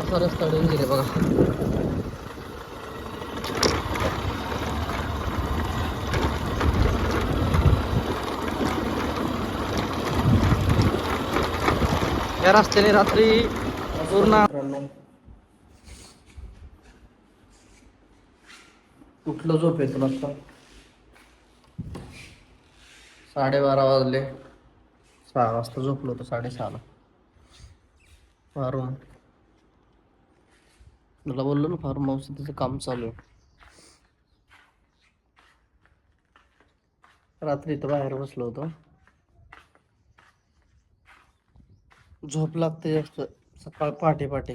असा रस्ता डेंजर आहे बघा. या रस्त्याने रात्री पूर्ण कुठलं झोपेतून असतं. 12:30 वाजले. 6 वाजता झोपलो होतो, 6:30ला. फार्म मला बोललो ना, फार्म हाऊस तिचं काम चालू आहे. रात्री इथं बाहेर बसलो होतो. झोप लागते जास्त सकाळ पहाटे पहाटे.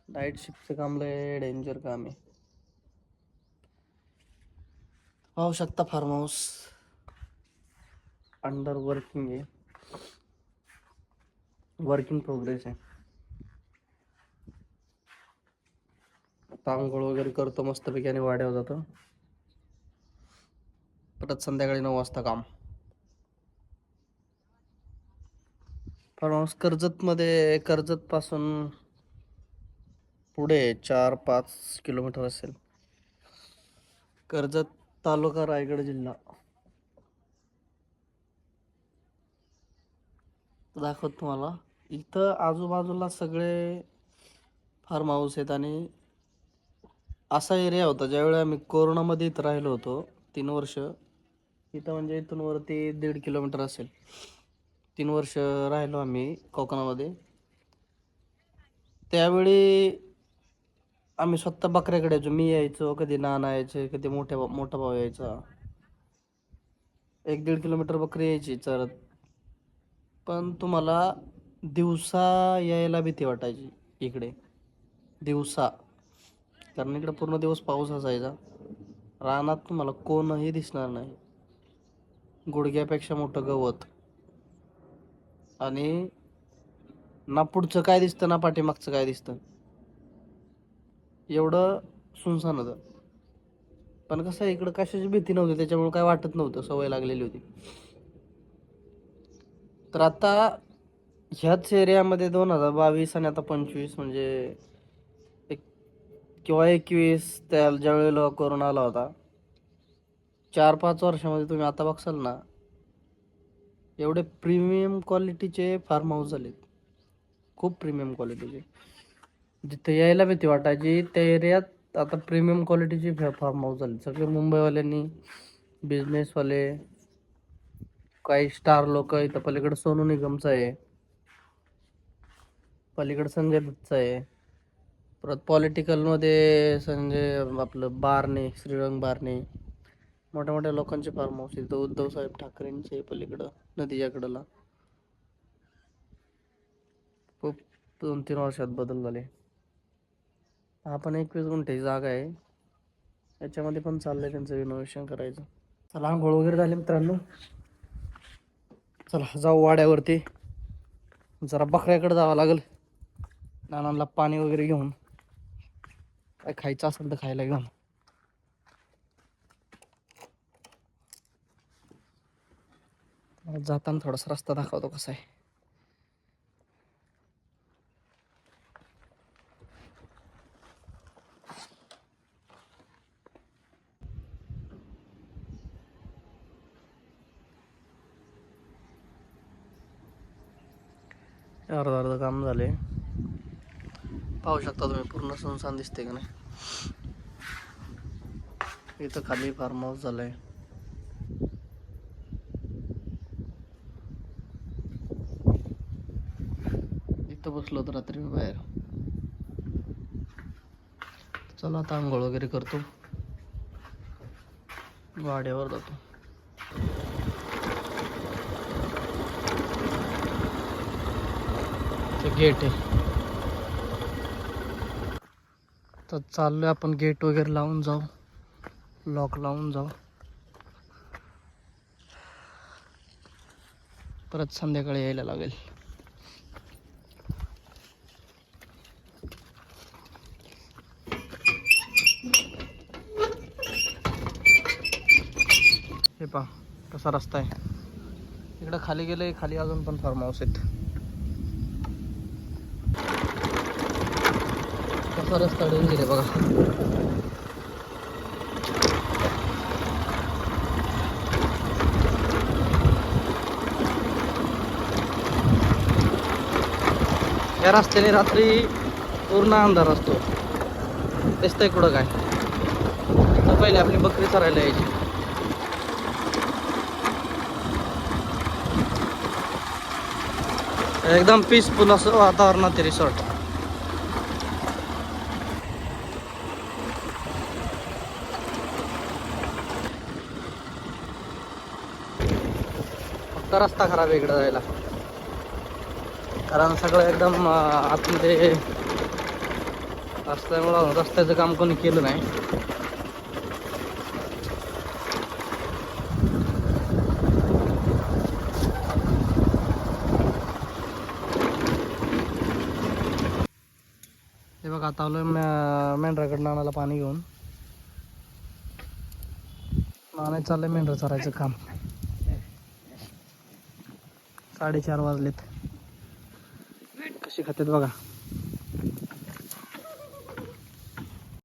नाईट शिफ्टचं काम लय डेंजर काम आहे. पाहू शकता फार्म हाऊस अंडर वर्किंग आहे, वर्किंग प्रोग्रेस आहे. आता आंघोळ वगैरे करतो मस्तपैकी आणि वाड्यावर जातो. परत संध्याकाळी 9 वाजता काम. फार्म हाऊस कर्जतमध्ये, कर्जत पासून पुढे 4-5 किलोमीटर असेल. कर्जत तालुका, रायगड जिल्हा. दाखवत तुम्हाला. इथं आजूबाजूला सगळे फार्म हाऊस आहेत आणि असा एरिया होता ज्यावेळी आम्ही कोरोनामध्ये इथं राहिलो होतो 3 वर्ष. इथं म्हणजे इथून वरती 1.5 किलोमीटर असेल. 3 वर्ष राहिलो आम्ही कोकणामध्ये. त्यावेळी आम्ही स्वतः बकऱ्याकडे यायचो. मी यायचो, कधी नाना यायचे, कधी मोठा भाऊ यायचा. 1-1.5 किलोमीटर बकरी यायची चरत. पण तुम्हाला दिवसा यायला भीती वाटायची इकडे, दिवसा. कारण इकडे पूर्ण दिवस पाऊस असायचा. रानात तुम्हाला कोणही दिसणार नाही. गुडघ्यापेक्षा मोठं गवत आणि ना पुढचं काय दिसतं ना पाठीमागचं काय दिसतं. एवढं सुनसान होतं. पण कसं आहे, इकडं कशाची भीती नव्हती, त्याच्यामुळे काय वाटत नव्हतं, सवय लागलेली होती. तर आता ह्याच एरियामध्ये 2022 आणि आता 25 म्हणजे एक किंवा 21, त्या ज्या वेळेला कोरोना आला होता, 4-5 वर्षामध्ये तुम्ही आता बघसाल ना, एवढे प्रीमियम क्वालिटीचे फार्म हाऊस झालेत. खूप प्रीमियम क्वालिटीचे. जिथे यायला भीती वाटायची त्या एरियात आता प्रीमियम क्वालिटीचे फार्म हाऊस झाले. सगळे मुंबईवाल्यांनी, बिझनेसवाले, काही स्टार लोक. इथं पलीकडे सोनू निगमचं आहे, पलीकडे संजय दत्तचं आहे. परत पॉलिटिकलमध्ये संजय आपलं बारणे, श्रीरंग बारणे, मोठ्या मोठ्या लोकांचे फार्म हाऊस. इथं उद्धव साहेब ठाकरेंचे पलीकडं नदीच्या कडेला. खूप 2-3 वर्षात बदल झाले. आपण 21 गुंठे जागा आहे, याच्यामध्ये पण चाललंय त्यांचं रिनोव्हेशन करायचं. चला, आंघोळ वगैरे झाले मित्रांनो. चला जाऊ वाड्यावरती. जरा बकऱ्याकडे जावं लागेल, नानांना पाणी वगैरे घेऊन. काय खायचं असेल तर खायला घेऊन. जाताना थोडासा रस्ता दाखवतो कसा आहे. अर्ध काम झाले. पाहू शकता तुम्ही, पूर्ण सुनसान दिसते का नाही. इथं खाली फार्म हाऊस झालंय. इथं बसलो होतो रात्री मी बाहेर. चला आता आंघोळ वगैरे करतो, वाड्यावर जातो. ते गेट आहे, तर चाललोय आपण. गेट वगैरे लावून जाऊ, लॉक लावून जाऊ. परत संध्याकाळी यायला लागेल. हे पहा कसा रस्ता आहे. इकडं खाली गेलंय, खाली अजून पण फार्म हाऊस आहेत. कसा रस्ता डेंजर आहे बघा. या रस्त्याने रात्री पूर्ण अंधार असतो. दिसतंय कुठं काय. तर पहिले आपली बकरी चरायला यायची. एकदम पीसफुल असं वातावरणात ते रिसॉर्ट. फक्त रस्ता खराब आहे इकडं जायला, कारण सगळं एकदम आतमध्ये असल्यामुळं रस्त्याचं काम कोणी केलं नाही. हे बघा आता आलोय मेंढराकडनं आणायला पाणी घेऊन. आणायचं चाललंय मेंढर चरायचं काम. 4:30 वाजलेत. कशी खातात बघा.